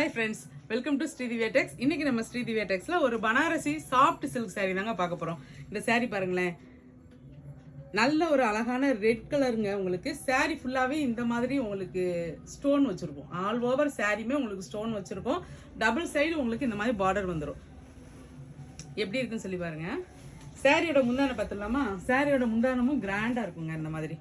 Hi friends, welcome to Sridivya techs. இன்னைக்கு நம்ம ஸ்ரீதிவ்யா டெக்ஸ்ல ஒரு பனாரசி சாஃப்ட் சில்க் saree தாங்க பார்க்க போறோம். இந்த saree பாருங்களேன், நல்ல ஒரு அழகான ரெட் கலருங்க. உங்களுக்கு saree ஃபுல்லாவே இந்த மாதிரி உங்களுக்கு ஸ்டோன் வச்சிருக்கோம். ஆல் ஓவர் சாரியுமே உங்களுக்கு ஸ்டோன் வச்சிருக்கோம். டபுள் சைடு உங்களுக்கு இந்த மாதிரி பார்டர் வந்துடும். எப்படி இருக்குன்னு சொல்லி பாருங்க. சாரியோட முந்தானை பார்த்துடலாமா? சாரியோட முந்தானமும் கிராண்டா இருக்குங்க. இந்த மாதிரி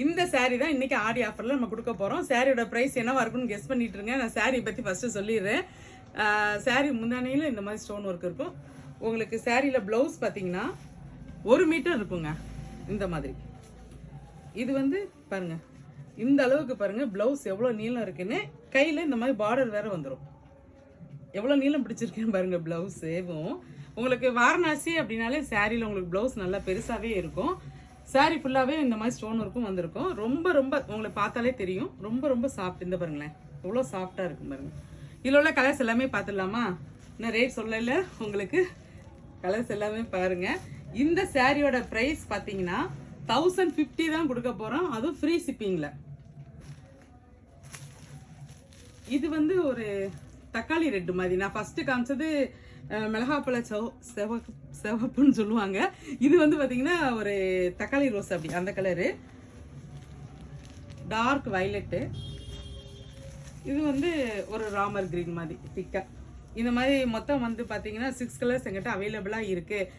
இந்த saree தான் இன்னைக்கு ஆடி ஆஃபர்ல நம்ம கொடுக்க போறோம். சாரியோட பிரைஸ் என்னவா இருக்குன்னு கெஸ் பண்ணிட்டு இருங்க. நான் saree பத்தி ஃபர்ஸ்ட் சொல்லிடுறேன். saree முந்தானையில இந்த மாதிரி ஸ்டோன் ஒர்க் இருக்கும். உங்களுக்கு சாரியில பிளவுஸ் பாத்தீங்கன்னா 1 மீட்டர் இருக்குங்க. இந்த மாதிரி இது வந்து பாருங்க, இந்த அளவுக்கு பாருங்க பிளவுஸ் எவ்வளவு நீளம் இருக்குன்னு. கையில இந்த மாதிரி பார்டர் வேற வந்துடும். எவ்வளவு நீளம் பிடிச்சிருக்கேன் பாருங்க பிளவுஸேவும். உங்களுக்கு வாரணாசி அப்படின்னாலே சாரியில உங்களுக்கு பிளவுஸ் நல்லா பெருசாவே இருக்கும். சாரி ஃபுல்லாவே இந்த மாதிரி ஸ்டோன் ஒர்க்கும் வந்திருக்கும். ரொம்ப உங்களுக்கு பார்த்தாலே தெரியும். ரொம்ப சாஃப்ட். இந்த பாருங்களேன் எவ்வளோ சாஃப்டா இருக்கும் பாருங்க. இதில் உள்ள கலர்ஸ் எல்லாமே பார்த்துடலாமா? இன்னும் ரேட் சொல்லல உங்களுக்கு. கலர்ஸ் எல்லாமே பாருங்க. இந்த சாரியோட பிரைஸ் பார்த்தீங்கன்னா 1050 தான் கொடுக்க போறோம். அதுவும் ஃப்ரீ ஷிப்பிங்ல. இது வந்து ஒரு தக்காளி ரெட் மாதிரி. நான் ஃபர்ஸ்ட் காமிச்சது மிளகாப்பழ சிவப்புன்னு சொல்லுவாங்க. இது வந்து பாத்தீங்கன்னா ஒரு தக்காளி ரோஸ், அப்படி அந்த கலரு. Dark violet. இது வந்து ஒரு ராமர் கிரீன் மாதிரி திக்கா. இந்த மாதிரி மொத்தம் வந்து பாத்தீங்கன்னா 6 கலர்ஸ் எங்கிட்ட அவைலபிளா இருக்கு.